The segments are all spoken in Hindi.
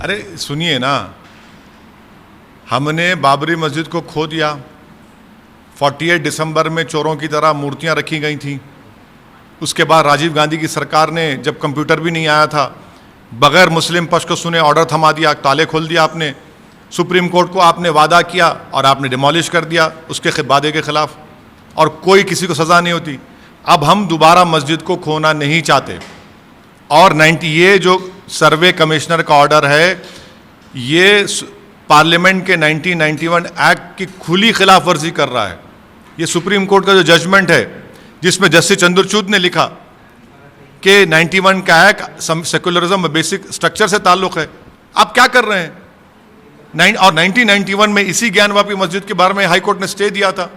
अरे सुनिए ना, हमने बाबरी मस्जिद को खो दिया। 48 दिसंबर में चोरों की तरह मूर्तियां रखी गई थीं। उसके बाद राजीव गांधी की सरकार ने, जब कंप्यूटर भी नहीं आया था, बगैर मुस्लिम पक्ष को सुने ऑर्डर थमा दिया, ताले खोल दिया आपने। सुप्रीम कोर्ट को आपने वादा किया और आपने डिमोलिश कर दिया उसके वादे के खिलाफ, और कोई किसी को सज़ा नहीं होती। अब हम दोबारा मस्जिद को खोना नहीं चाहते। और ये जो सर्वे कमिश्नर का ऑर्डर है, ये पार्लियामेंट के 1991 एक्ट की खुली खिलाफ वर्जी कर रहा है। ये सुप्रीम कोर्ट का जो जजमेंट है, जिसमें जस्टिस चंद्रचूड़ ने लिखा कि 91 का एक्ट सेकुलरिज्म में बेसिक स्ट्रक्चर से ताल्लुक है। आप क्या कर रहे हैं? और 1991 में इसी ज्ञानवापी मस्जिद के बारे में हाई कोर्ट ने स्टे दिया था।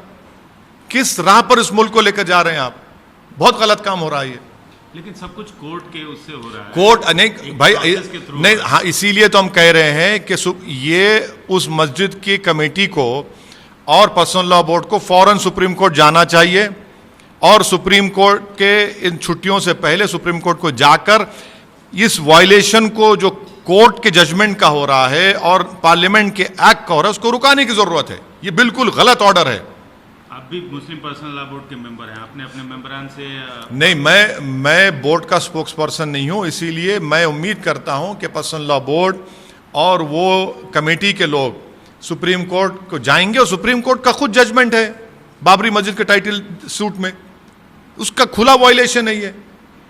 किस राह पर इस मुल्क को लेकर जा रहे हैं आप? बहुत गलत काम हो रहा है ये। लेकिन सब कुछ कोर्ट के उससे हो रहा है। कोर्ट नहीं भाई, नहीं, हाँ, इसीलिए तो हम कह रहे हैं कि ये उस मस्जिद की कमेटी को और पर्सनल लॉ बोर्ड को फौरन सुप्रीम कोर्ट जाना चाहिए, और सुप्रीम कोर्ट के इन छुट्टियों से पहले सुप्रीम कोर्ट को जाकर इस वायलेशन को, जो कोर्ट के जजमेंट का हो रहा है और पार्लियामेंट के एक्ट का हो रहा है, उसको रुकाने की जरूरत है। ये बिल्कुल गलत ऑर्डर है। आप भी मुस्लिम पर्सनल लॉ बोर्ड के मेंबर हैं, आपने अपने मेंबरान से नहीं, मैं बोर्ड का स्पोक्स पर्सन नहीं हूं, इसीलिए मैं उम्मीद करता हूं कि पर्सनल लॉ बोर्ड और वो कमेटी के लोग सुप्रीम कोर्ट को जाएंगे, और सुप्रीम कोर्ट का खुद जजमेंट है बाबरी मस्जिद के टाइटल सूट में, उसका खुला वायलेशन है ये।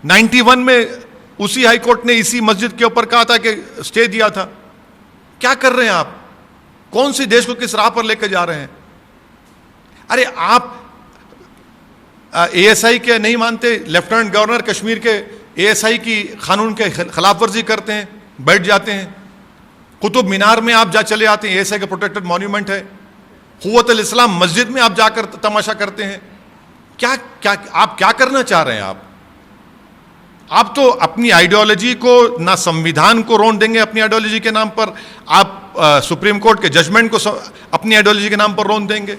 91 में उसी हाई कोर्ट ने इसी मस्जिद के ऊपर कहा था कि स्टे दिया था। क्या कर रहे हैं आप? कौन सी देश को किस राह पर लेकर जा रहे हैं? अरे आप एएसआई के नहीं मानते, लेफ्टिनेंट गवर्नर कश्मीर के एएसआई की कानून के खिलाफ वर्जी करते हैं, बैठ जाते हैं। कुतुब मीनार में आप चले आते हैं, एएसआई का प्रोटेक्टेड मॉन्यूमेंट है। कुव्वतुल इस्लाम मस्जिद में आप जाकर तमाशा करते हैं। क्या क्या आप क्या करना चाह रहे हैं? आप तो अपनी आइडियोलॉजी को, ना संविधान को रोन देंगे अपनी आइडियोलॉजी के नाम पर, आप सुप्रीम कोर्ट के जजमेंट को अपनी आइडियोलॉजी के नाम पर रोन देंगे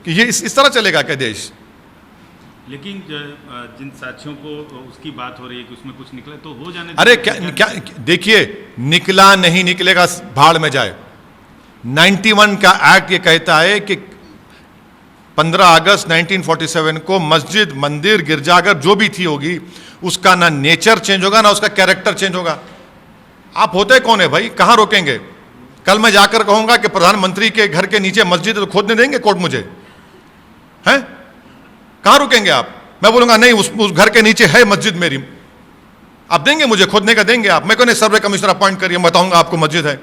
कि ये इस तरह चलेगा क्या देश? लेकिन जिन साथियों को उसकी बात हो रही है कि उसमें कुछ निकले तो हो जाने। अरे क्या देखिए, निकला नहीं निकलेगा, भाड़ में जाए। 91 का एक्ट ये कहता है कि 15 अगस्त 1947 को मस्जिद, मंदिर, गिरजाघर जो भी थी होगी, उसका ना नेचर चेंज होगा, ना उसका कैरेक्टर चेंज होगा। आप होते कौन है भाई? कहां रोकेंगे? कल मैं जाकर कहूंगा कि प्रधानमंत्री के घर के नीचे मस्जिद है, तो खोदने देंगे कोर्ट मुझे? हैं? कहां रुकेंगे आप? मैं बोलूंगा नहीं, उस घर के नीचे है मस्जिद मेरी, आप देंगे मुझे खोदने का? देंगे आप? मैं कहूँ सर्वे कमिश्नर अपॉइंट करिए, बताऊंगा आपको मस्जिद है।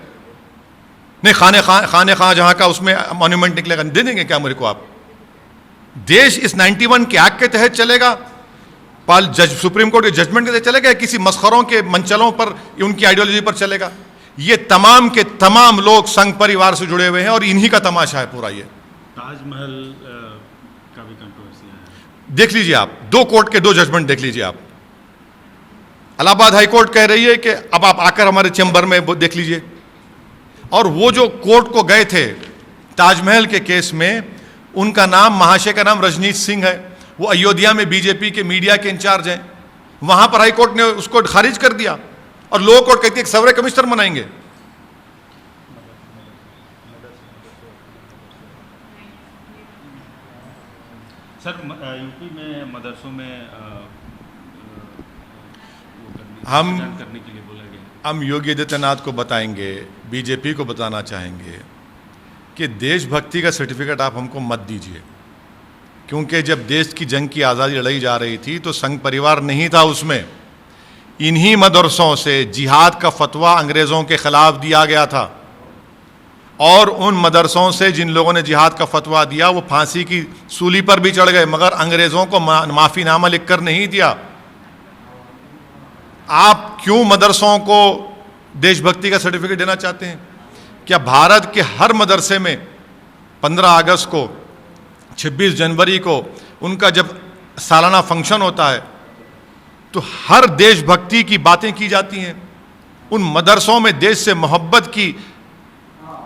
नहीं, खाने खां जहां का उसमें मॉन्यूमेंट निकलेगा, दे देंगे क्या मेरे को आप? देश इस 91 के एक्ट के तहत चलेगा, सुप्रीम कोर्ट के जजमेंट के तहत चलेगा, या किसी मस्खरों के मंचलों पर, उनकी आइडियोलॉजी पर चलेगा? ये तमाम के तमाम लोग संघ परिवार से जुड़े हुए हैं, और इन्हीं का तमाशा है पूरा। ये ताजमहल का भी कंट्रोवर्सी है, देख लीजिए आप, 2 कोर्ट के 2 जजमेंट देख लीजिए आप। इलाहाबाद हाई कोर्ट कह रही है कि अब आप आकर हमारे चैम्बर में देख लीजिए, और वो जो कोर्ट को गए थे ताजमहल के केस में, उनका नाम, महाशय का नाम रजनीश सिंह है। वो अयोध्या में बीजेपी के मीडिया के इंचार्ज हैं। वहां पर हाई कोर्ट ने उसको खारिज कर दिया, और लोअर कोर्ट कहती है कि सर्वे कमिश्नर बनाएंगे। सर, यूपी में मदरसों में हम करने के लिए बोला गया। हम योगी आदित्यनाथ को बताएंगे, बीजेपी को बताना चाहेंगे कि देशभक्ति का सर्टिफिकेट आप हमको मत दीजिए, क्योंकि जब देश की जंग की आज़ादी लड़ाई जा रही थी तो संघ परिवार नहीं था उसमें। इन्हीं मदरसों से जिहाद का फतवा अंग्रेज़ों के खिलाफ दिया गया था, और उन मदरसों से जिन लोगों ने जिहाद का फतवा दिया वो फांसी की सूली पर भी चढ़ गए, मगर अंग्रेज़ों को माफ़ीनामा लिखकर नहीं दिया। आप क्यों मदरसों को देशभक्ति का सर्टिफिकेट देना चाहते हैं? क्या भारत के हर मदरसे में 15 अगस्त को, 26 जनवरी को उनका जब सालाना फंक्शन होता है तो हर देशभक्ति की बातें की जाती हैं? उन मदरसों में देश से मोहब्बत की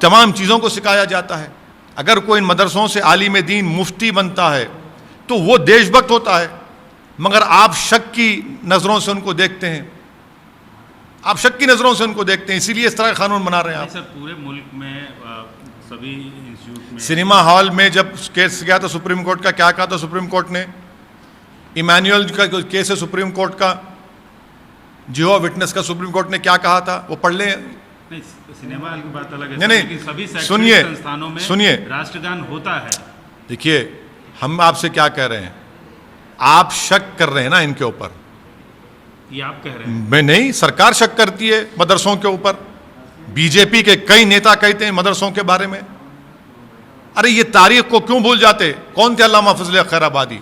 तमाम चीज़ों को सिखाया जाता है। अगर कोई इन मदरसों से आलिम दीन, मुफ्ती बनता है तो वो देशभक्त होता है, मगर आप शक की नज़रों से उनको देखते हैं। आप शक की नज़रों से उनको देखते हैं, इसीलिए इस तरह का कानून बना रहे हैं नहीं आप। सर, पूरे मुल्क में सभी इंस्टीट्यूट में सिनेमा हॉल में जब केस गया था सुप्रीम कोर्ट का, क्या कहा था सुप्रीम कोर्ट ने? इमानुअल का केस है सुप्रीम कोर्ट का, जिहोवा विटनेस का सुप्रीम कोर्ट ने क्या कहा था, वो पढ़ लें। नहीं, सिनेमा हॉल की बात अलग है नहीं, सर, नहीं, लेकिन सभी सुनिए, शैक्षणिक संस्थानों में सुनिए। राष्ट्रगान होता है। देखिए, हम आपसे क्या कह रहे हैं, आप शक कर रहे हैं ना इनके ऊपर। ये आप कह रहे हैं। मैं नहीं, सरकार शक करती है मदरसों के ऊपर। बीजेपी के कई नेता कहते हैं मदरसों के बारे में। अरे ये तारीख को क्यों भूल जाते? कौन थे अल्लामा फजल खैराबादी?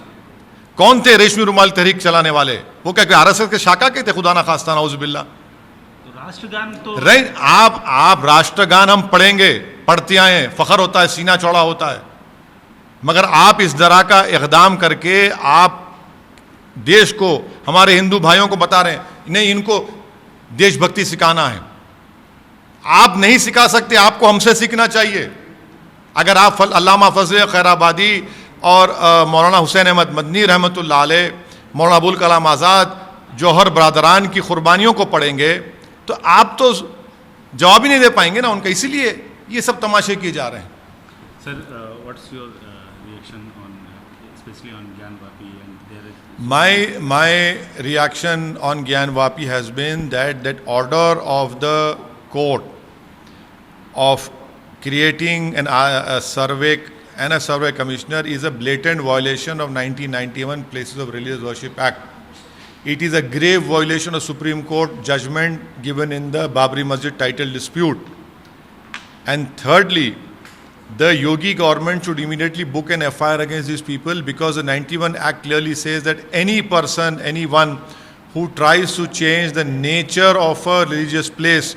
कौन थे रेशमी रुमाल तहरीक चलाने वाले? वो क्या आरएसएस के शाखा के थे? खुदा ना खास्ता नाउजुबिल्ला। तो राष्ट्रगान तो रहे आप राष्ट्रगान हम पढ़ेंगे, पढ़ते आए, फखर होता है, सीना चौड़ा होता है, मगर आप इस तरह का इक़दाम करके आप देश को, हमारे हिंदू भाइयों को बता रहे हैं नहीं इनको देशभक्ति सिखाना है। आप नहीं सिखा सकते, आपको हमसे सीखना चाहिए। अगर आप अल्लामा फजल खैराबादी और मौलाना हुसैन अहमद मदनी रहमतुल्लाह अलैह, मौलाना अबुल कलाम आज़ाद, जौहर बरादरान की कुर्बानियों को पढ़ेंगे तो आप तो जवाब ही नहीं दे पाएंगे ना उनका। इसीलिए ये सब तमाशे किए जा रहे हैं। Sir, what's your reaction on specially on Gyanvapi and there is My reaction on Gyan Vapi has been that order of the court of creating a survey and a survey commissioner is a blatant violation of 1991 Places of Religious Worship Act. It is a grave violation of Supreme Court judgment given in the Babri Masjid title dispute. And thirdly, the Yogi government should immediately book an FIR against these people, because the 91 Act clearly says that any person, anyone who tries to change the nature of a religious place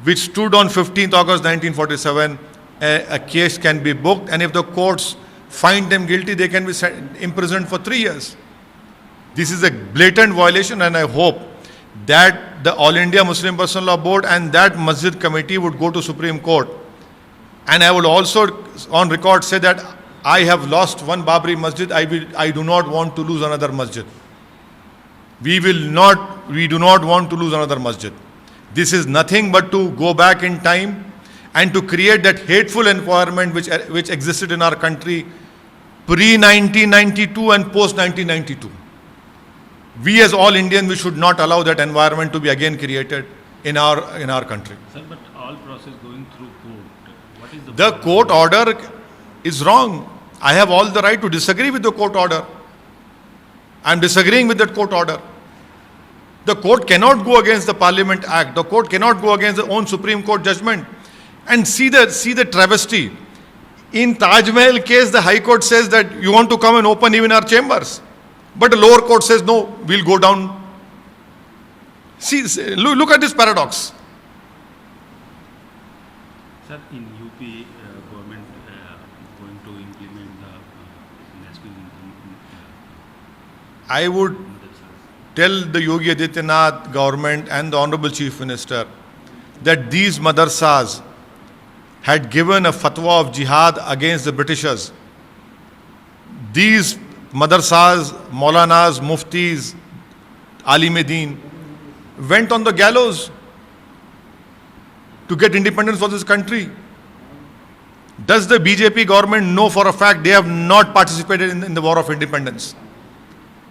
which stood on 15th August 1947, a case can be booked, and if the courts find them guilty, they can be imprisoned for 3 years. This is a blatant violation, and I hope that the All India Muslim Personal Law Board and that Masjid Committee would go to Supreme Court. And I would also on record say that I have lost one Babri Masjid, I do not want to lose another masjid. We do not want to lose another masjid. This is nothing but to go back in time and to create that hateful environment which existed in our country pre-1992 and post-1992. We as all Indians, we should not allow that environment to be again created in our country. Sir, but all process going through court, what is The court order is wrong. I have all the right to disagree with the court order. I am disagreeing with that court order. The court cannot go against the Parliament Act. The court cannot go against the own Supreme Court judgment. And see the travesty. In Taj Mahal case, the High Court says that you want to come and open even our chambers. But the lower court says, no, we'll go down. See, look at this paradox. Sir, in UP, government going to implement the national income. I would tell the Yogi Adityanath government and the Honorable Chief Minister that these madrasas had given a fatwa of jihad against the Britishers. These madrasas, Maulanas, Muftis, Alim-e-Deen went on the gallows to get independence for this country. Does the BJP government know for a fact they have not participated in the war of independence?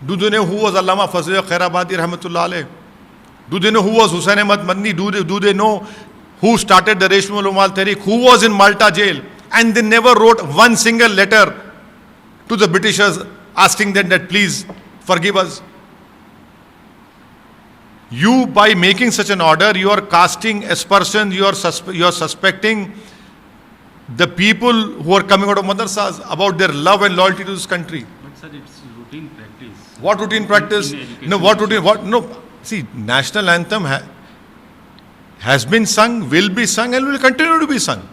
Do they know who was Allama Fazl Khairabadi Rahmatullah Alayh? Do they know who was Hussain Ahmad Madni? Do they know who started the Reshmi Rumal Tehreek? Who was in Malta jail? And they never wrote one single letter to the Britishers asking them that please forgive us. You, by making such an order, you are casting aspersions, you are suspecting the people who are coming out of madrasas about their love and loyalty to this country. But sir, it's routine practice. What routine practice? In No, what routine? What? No. See, national anthem has been sung, will be sung, and will continue to be sung.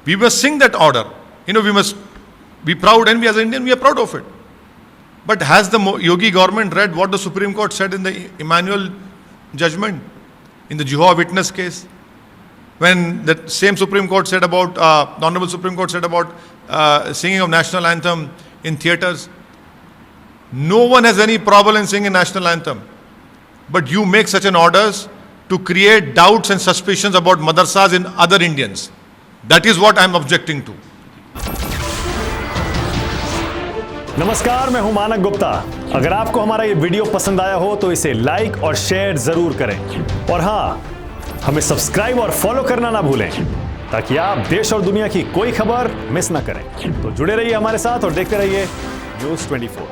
We must sing that order. We must be proud, and we as Indians, we are proud of it. But has the Yogi government read what the Supreme Court said in the Emmanuel judgment, in the Jehovah Witness case? When the same Supreme Court said about, the Honorable Supreme Court said about singing of national anthem in theatres. No one has any problem in singing national anthem. But you make such an orders to create doubts and suspicions about madrasas in other Indians. That is what I am objecting to. नमस्कार, मैं हूं मानक गुप्ता। अगर आपको हमारा ये वीडियो पसंद आया हो तो इसे लाइक और शेयर जरूर करें, और हाँ, हमें सब्सक्राइब और फॉलो करना ना भूलें ताकि आप देश और दुनिया की कोई खबर मिस ना करें। तो जुड़े रहिए हमारे साथ और देखते रहिए News 24।